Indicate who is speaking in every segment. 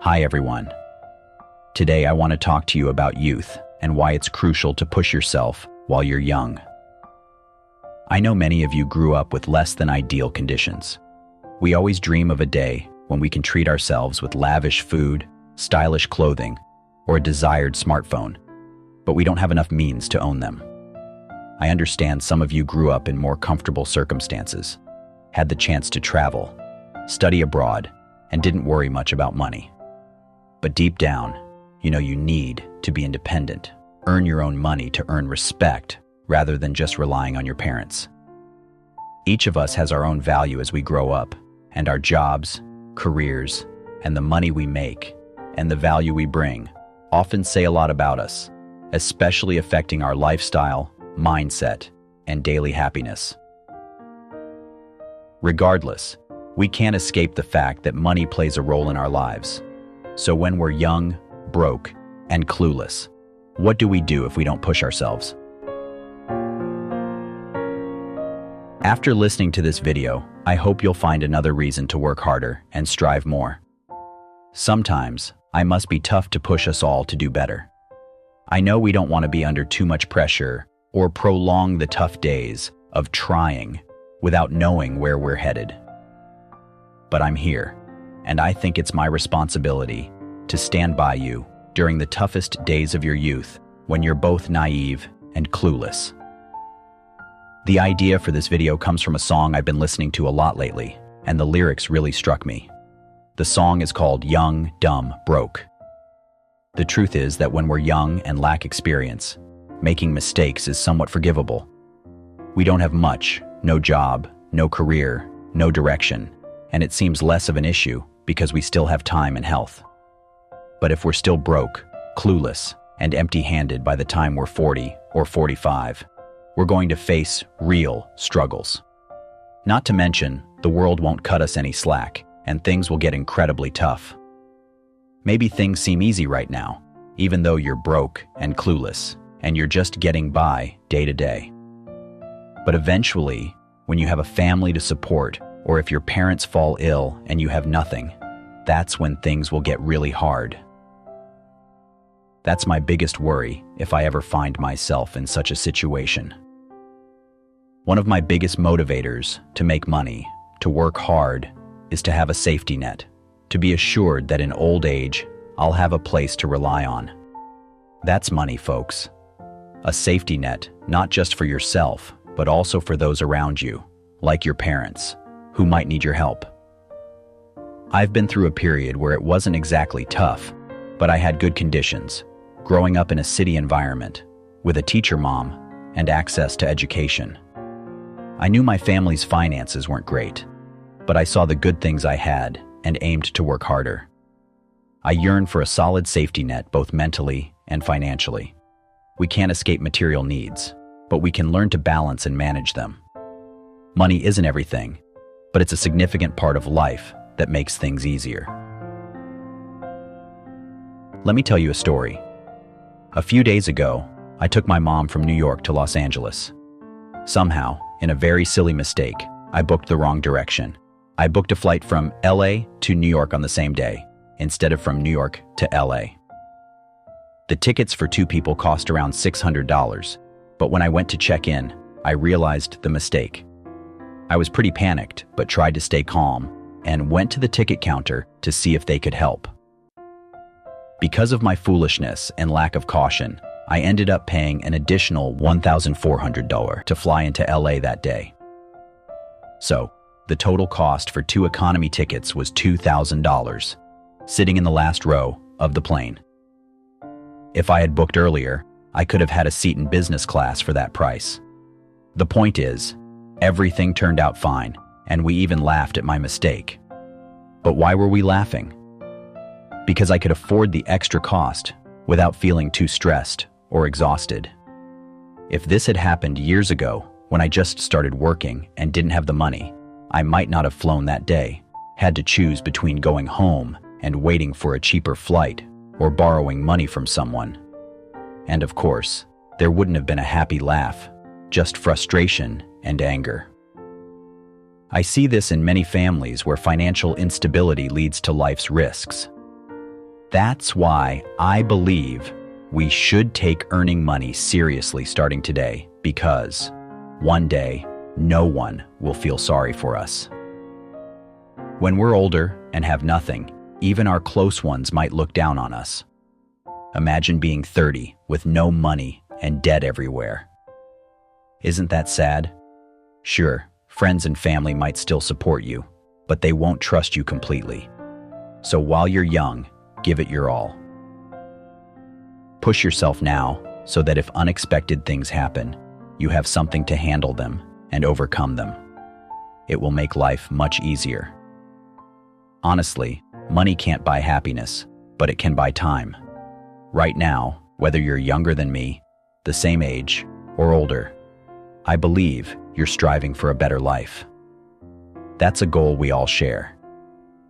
Speaker 1: Hi everyone. Today I want to talk to you about youth and why it's crucial to push yourself while you're young. I know many of you grew up with less than ideal conditions. We always dream of a day when we can treat ourselves with lavish food, stylish clothing, or a desired smartphone, but we don't have enough means to own them. I understand some of you grew up in more comfortable circumstances, had the chance to travel, study abroad, and didn't worry much about money. But deep down, you know you need to be independent, earn your own money to earn respect rather than just relying on your parents. Each of us has our own value as we grow up, and our jobs, careers, and the money we make, and the value we bring often say a lot about us, especially affecting our lifestyle, mindset, and daily happiness. Regardless, we can't escape the fact that money plays a role in our lives. So when we're young, broke, and clueless, what do we do if we don't push ourselves? After listening to this video, I hope you'll find another reason to work harder and strive more. Sometimes, it must be tough to push us all to do better. I know we don't want to be under too much pressure or prolong the tough days of trying without knowing where we're headed. But I'm here, and I think it's my responsibility to stand by you during the toughest days of your youth when you're both naive and clueless. The idea for this video comes from a song I've been listening to a lot lately, and the lyrics really struck me. The song is called Young, Dumb, Broke. The truth is that when we're young and lack experience, making mistakes is somewhat forgivable. We don't have much, no job, no career, no direction, and it seems less of an issue because we still have time and health. But if we're still broke, clueless, and empty-handed by the time we're 40 or 45, we're going to face real struggles. Not to mention, the world won't cut us any slack, and things will get incredibly tough. Maybe things seem easy right now, even though you're broke and clueless, and you're just getting by day to day. But eventually, when you have a family to support, or if your parents fall ill and you have nothing, that's when things will get really hard. That's my biggest worry if I ever find myself in such a situation. One of my biggest motivators to make money, to work hard, is to have a safety net, to be assured that in old age, I'll have a place to rely on. That's money, folks. A safety net, not just for yourself, but also for those around you, like your parents, who might need your help. I've been through a period where it wasn't exactly tough, but I had good conditions, growing up in a city environment, with a teacher mom, and access to education. I knew my family's finances weren't great, but I saw the good things I had and aimed to work harder. I yearned for a solid safety net both mentally and financially. We can't escape material needs, but we can learn to balance and manage them. Money isn't everything, but it's a significant part of life that makes things easier. Let me tell you a story. A few days ago, I took my mom from New York to Los Angeles. Somehow, in a very silly mistake, I booked the wrong direction. I booked a flight from LA to New York on the same day, instead of from New York to LA. The tickets for two people cost around $600, but when I went to check in, I realized the mistake. I was pretty panicked, but tried to stay calm and went to the ticket counter to see if they could help. Because of my foolishness and lack of caution, I ended up paying an additional $1,400 to fly into LA that day. So, the total cost for two economy tickets was $2,000, sitting in the last row of the plane. If I had booked earlier, I could have had a seat in business class for that price. The point is, everything turned out fine, and we even laughed at my mistake. But why were we laughing? Because I could afford the extra cost without feeling too stressed or exhausted. If this had happened years ago, when I just started working and didn't have the money, I might not have flown that day, had to choose between going home and waiting for a cheaper flight or borrowing money from someone. And of course, there wouldn't have been a happy laugh, just frustration and anger. I see this in many families where financial instability leads to life's risks. That's why I believe we should take earning money seriously starting today, because one day, no one will feel sorry for us. When we're older and have nothing, even our close ones might look down on us. Imagine being 30 with no money and debt everywhere. Isn't that sad? Sure, friends and family might still support you, but they won't trust you completely. So while you're young, give it your all. Push yourself now so that if unexpected things happen, you have something to handle them and overcome them. It will make life much easier. Honestly, money can't buy happiness, but it can buy time. Right now, whether you're younger than me, the same age, or older, I believe you're striving for a better life. That's a goal we all share.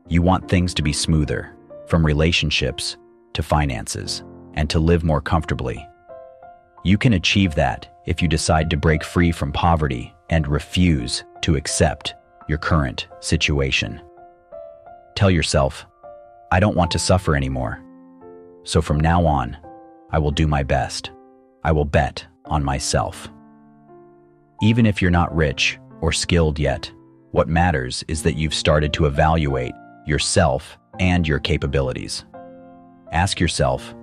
Speaker 1: You want things to be smoother, from relationships to finances, and to live more comfortably. You can achieve that if you decide to break free from poverty and refuse to accept your current situation. Tell yourself, I don't want to suffer anymore. So from now on, I will do my best. I will bet on myself. Even if you're not rich or skilled yet, what matters is that you've started to evaluate yourself and your capabilities. Ask yourself,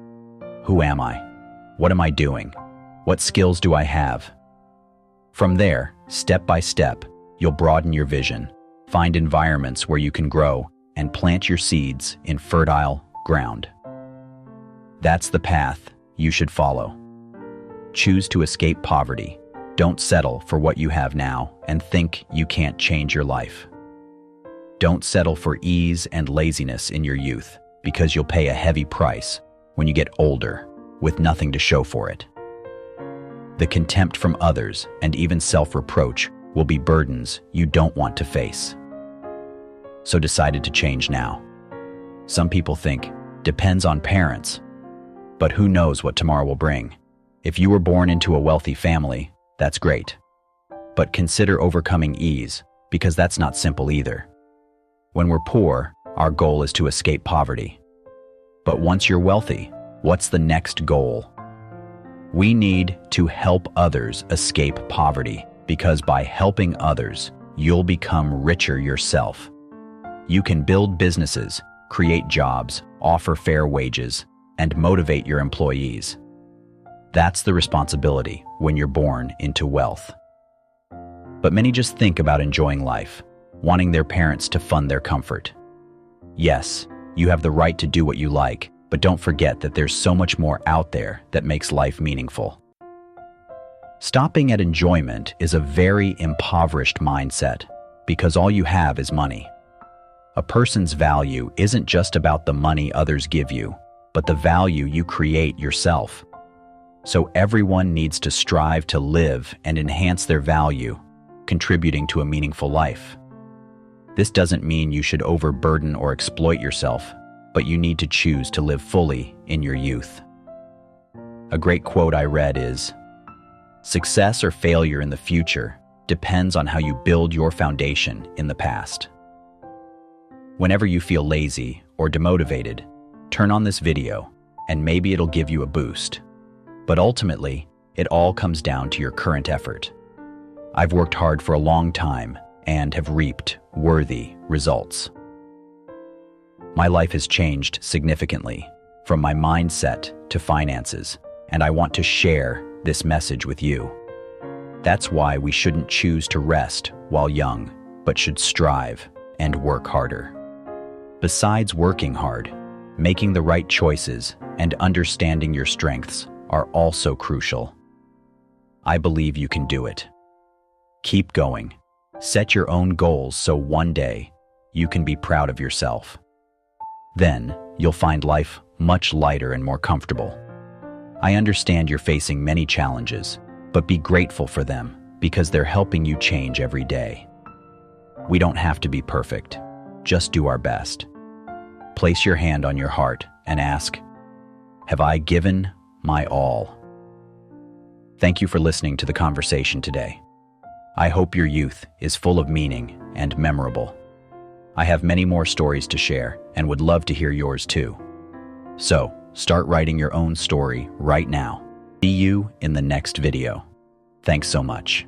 Speaker 1: who am I? What am I doing? What skills do I have? From there, step by step, you'll broaden your vision, find environments where you can grow, and plant your seeds in fertile ground. That's the path you should follow. Choose to escape poverty. Don't settle for what you have now and think you can't change your life. Don't settle for ease and laziness in your youth, because you'll pay a heavy price when you get older with nothing to show for it. The contempt from others and even self-reproach will be burdens you don't want to face. So decided to change now. Some people think, depends on parents. But who knows what tomorrow will bring? If you were born into a wealthy family, that's great. But consider overcoming ease, because that's not simple either. When we're poor, our goal is to escape poverty. But once you're wealthy, what's the next goal? We need to help others escape poverty, because by helping others, you'll become richer yourself. You can build businesses, create jobs, offer fair wages, and motivate your employees. That's the responsibility when you're born into wealth. But many just think about enjoying life, wanting their parents to fund their comfort. Yes, you have the right to do what you like, but don't forget that there's so much more out there that makes life meaningful. Stopping at enjoyment is a very impoverished mindset, because all you have is money. A person's value isn't just about the money others give you, but the value you create yourself. So everyone needs to strive to live and enhance their value, contributing to a meaningful life. This doesn't mean you should overburden or exploit yourself, but you need to choose to live fully in your youth. A great quote I read is, "Success or failure in the future depends on how you build your foundation in the past." Whenever you feel lazy or demotivated, turn on this video and maybe it'll give you a boost. But ultimately, it all comes down to your current effort. I've worked hard for a long time and have reaped worthy results. My life has changed significantly, from my mindset to finances, and I want to share this message with you. That's why we shouldn't choose to rest while young, but should strive and work harder. Besides working hard, making the right choices and understanding your strengths are also crucial. I believe you can do it. Keep going. Set your own goals so one day you can be proud of yourself. Then you'll find life much lighter and more comfortable. I understand you're facing many challenges, but be grateful for them because they're helping you change every day. We don't have to be perfect. Just do our best. Place your hand on your heart and ask, have I given my all? Thank you for listening to the conversation today. I hope your youth is full of meaning and memorable. I have many more stories to share and would love to hear yours too. So, start writing your own story right now. See you in the next video. Thanks so much.